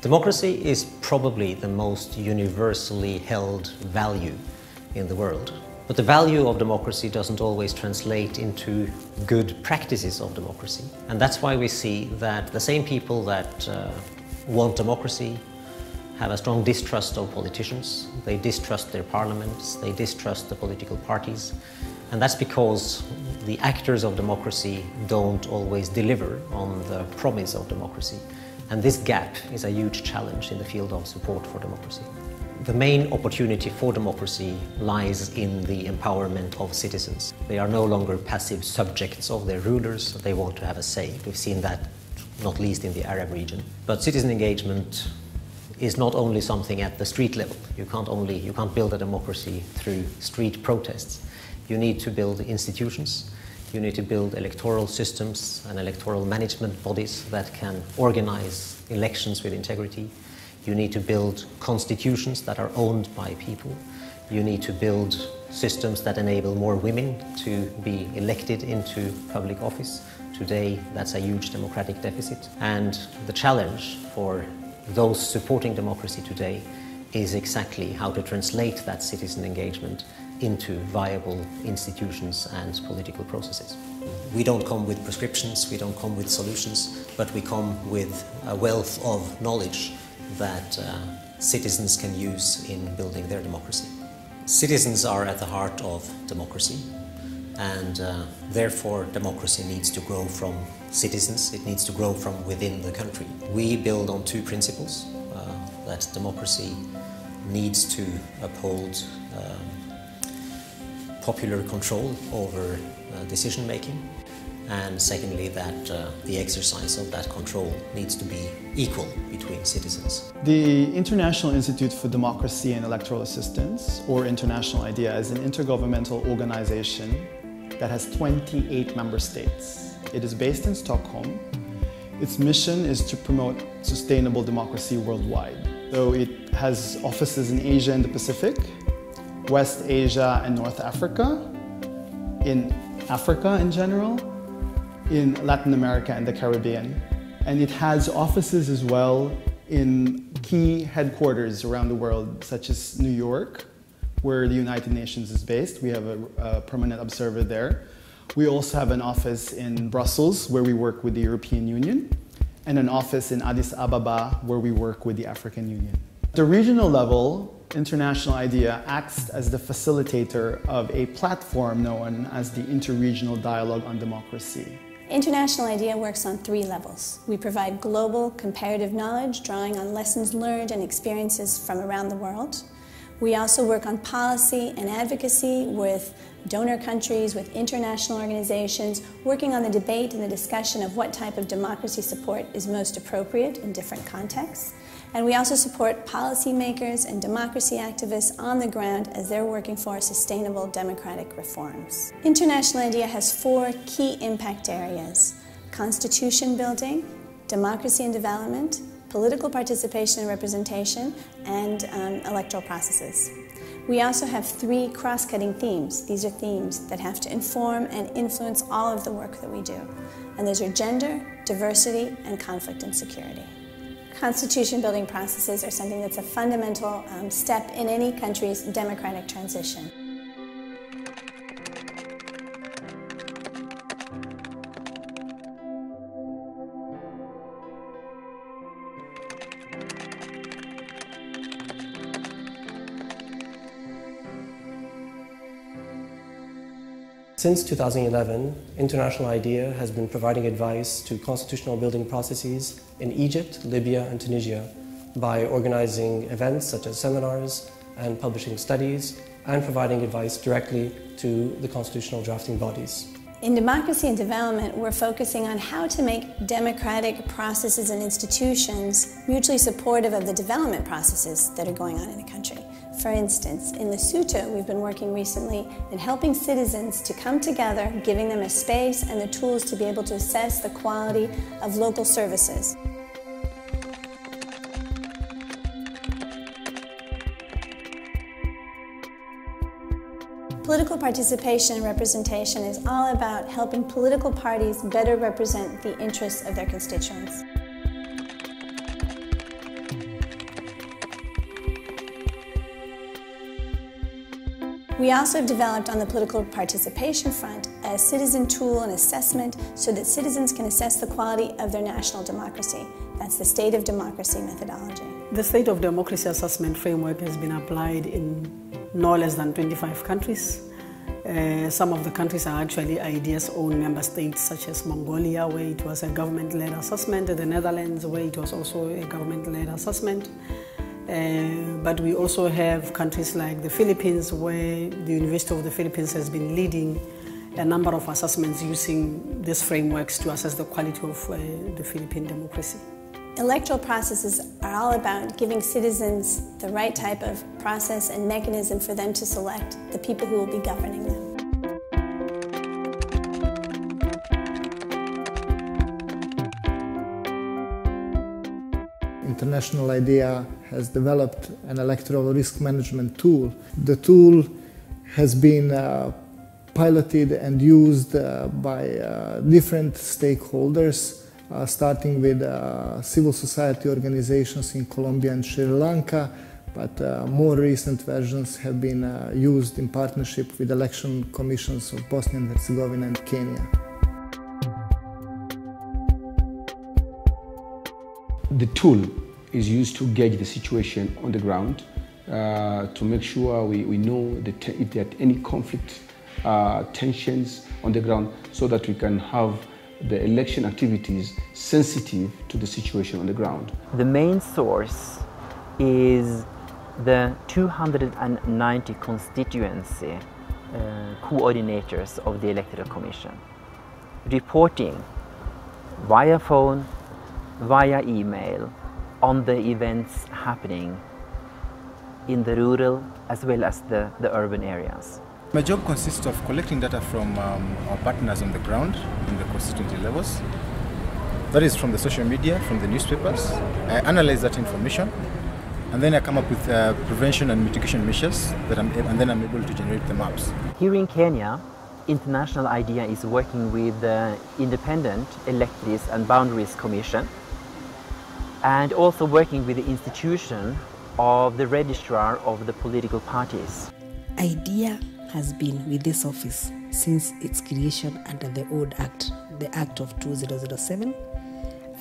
Democracy is probably the most universally held value in the world. But the value of democracy doesn't always translate into good practices of democracy. And that's why we see that the same people that want democracy have a strong distrust of politicians. They distrust their parliaments, they distrust the political parties. And that's because the actors of democracy don't always deliver on the promise of democracy. And this gap is a huge challenge in the field of support for democracy. The main opportunity for democracy lies in the empowerment of citizens. They are no longer passive subjects of their rulers, they want to have a say. We've seen that not least in the Arab region. But citizen engagement is not only something at the street level. You can't build a democracy through street protests. You need to build institutions. You need to build electoral systems and electoral management bodies that can organize elections with integrity. You need to build constitutions that are owned by people. You need to build systems that enable more women to be elected into public office. Today, that's a huge democratic deficit. And the challenge for those supporting democracy today is exactly how to translate that citizen engagement into viable institutions and political processes. We don't come with prescriptions, we don't come with solutions, but we come with a wealth of knowledge that citizens can use in building their democracy. Citizens are at the heart of democracy, and therefore democracy needs to grow from citizens, it needs to grow from within the country. We build on two principles, that democracy needs to uphold popular control over decision-making, and secondly that the exercise of that control needs to be equal between citizens. The International Institute for Democracy and Electoral Assistance, or International IDEA, is an intergovernmental organization that has 28 member states. It is based in Stockholm. Its mission is to promote sustainable democracy worldwide. So it has offices in Asia and the Pacific, West Asia and North Africa, in Africa in general, in Latin America and the Caribbean. And it has offices as well in key headquarters around the world, such as New York, where the United Nations is based. We have a permanent observer there. We also have an office in Brussels, where we work with the European Union, and an office in Addis Ababa, where we work with the African Union. At the regional level, International IDEA acts as the facilitator of a platform known as the Interregional Dialogue on Democracy. International IDEA works on three levels. We provide global comparative knowledge, drawing on lessons learned and experiences from around the world. We also work on policy and advocacy with donor countries, with international organizations, working on the debate and the discussion of what type of democracy support is most appropriate in different contexts. And we also support policymakers and democracy activists on the ground as they're working for sustainable democratic reforms. International IDEA has four key impact areas: constitution building, democracy and development, political participation and representation, and electoral processes. We also have three cross-cutting themes. These are themes that have to inform and influence all of the work that we do. And those are gender, diversity, and conflict and security. Constitution building processes are something that's a fundamental step in any country's democratic transition. Since 2011, International IDEA has been providing advice to constitutional building processes in Egypt, Libya, and Tunisia by organizing events such as seminars and publishing studies and providing advice directly to the constitutional drafting bodies. In democracy and development, we're focusing on how to make democratic processes and institutions mutually supportive of the development processes that are going on in a country. For instance, in Lesotho, we've been working recently in helping citizens to come together, giving them a space and the tools to be able to assess the quality of local services. Political participation and representation is all about helping political parties better represent the interests of their constituents. We also have developed on the political participation front a citizen tool and assessment so that citizens can assess the quality of their national democracy. That's the State of Democracy methodology. The State of Democracy assessment framework has been applied in no less than 25 countries. Some of the countries are actually IDEA's own member states, such as Mongolia, where it was a government-led assessment, the Netherlands, where it was also a government-led assessment. But we also have countries like the Philippines, where the University of the Philippines has been leading a number of assessments using these frameworks to assess the quality of the Philippine democracy. Electoral processes are all about giving citizens the right type of process and mechanism for them to select the people who will be governing them. International IDEA has developed an electoral risk management tool. The tool has been piloted and used by different stakeholders, starting with civil society organizations in Colombia and Sri Lanka, but more recent versions have been used in partnership with election commissions of Bosnia and Herzegovina and Kenya. The tool is used to gauge the situation on the ground, to make sure we know if there are any conflict tensions on the ground, so that we can have the election activities sensitive to the situation on the ground. The main source is the 290 constituency coordinators of the Electoral Commission, reporting via phone, via email, on the events happening in the rural as well as the urban areas. My job consists of collecting data from our partners on the ground in the constituency levels. That is from the social media, from the newspapers. I analyze that information, and then I come up with prevention and mitigation measures and then I'm able to generate the maps. Here in Kenya, International IDEA is working with the Independent Electorates and Boundaries Commission, and also working with the institution of the registrar of the political parties. IDEA has been with this office since its creation under the old Act, the Act of 2007.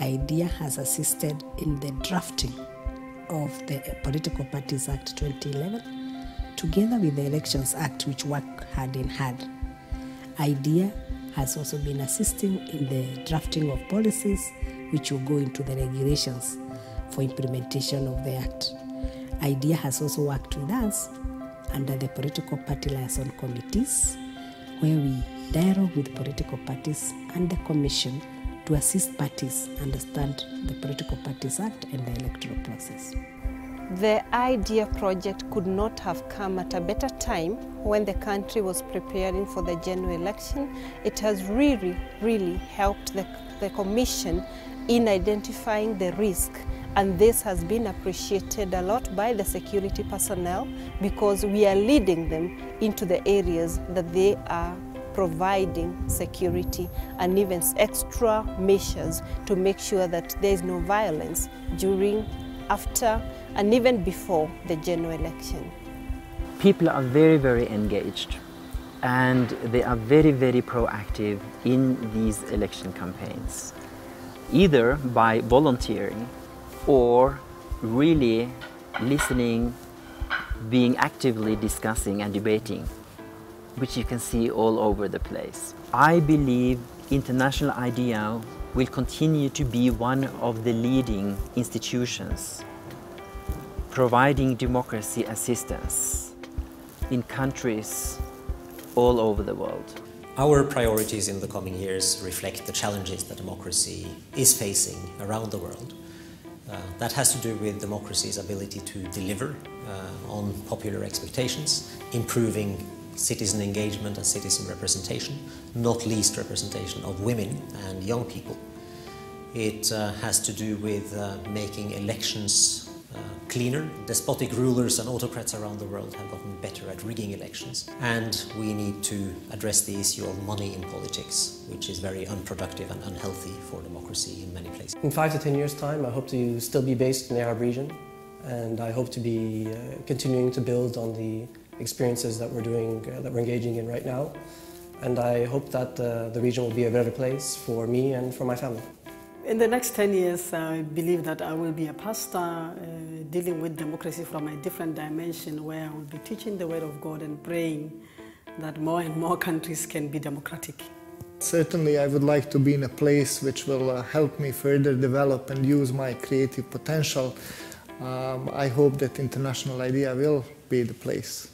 IDEA has assisted in the drafting of the Political Parties Act 2011, together with the Elections Act, which work hand in hand. IDEA has also been assisting in the drafting of policies, which will go into the regulations for implementation of the Act. IDEA has also worked with us under the political party liaison committees, where we dialogue with political parties and the Commission to assist parties understand the Political Parties Act and the electoral process. The IDEA project could not have come at a better time when the country was preparing for the general election. It has really helped the Commission in identifying the risk, and this has been appreciated a lot by the security personnel, because we are leading them into the areas that they are providing security and even extra measures to make sure that there is no violence during, after, and even before the general election. People are very engaged, and they are very proactive in these election campaigns, either by volunteering or really listening, being actively discussing and debating, which you can see all over the place. I believe International IDEA will continue to be one of the leading institutions providing democracy assistance in countries all over the world. Our priorities in the coming years reflect the challenges that democracy is facing around the world. That has to do with democracy's ability to deliver on popular expectations, improving citizen engagement and citizen representation, not least representation of women and young people. It has to do with making elections cleaner. Despotic rulers and autocrats around the world have gotten better at rigging elections. And we need to address the issue of money in politics, which is very unproductive and unhealthy for democracy in many places. In 5 to 10 years' time, I hope to still be based in the Arab region, and I hope to be continuing to build on the experiences that we're doing, that we're engaging in right now. And I hope that the region will be a better place for me and for my family. In the next 10 years, I believe that I will be a pastor dealing with democracy from a different dimension, where I will be teaching the Word of God and praying that more and more countries can be democratic. Certainly, I would like to be in a place which will help me further develop and use my creative potential. I hope that International IDEA will be the place.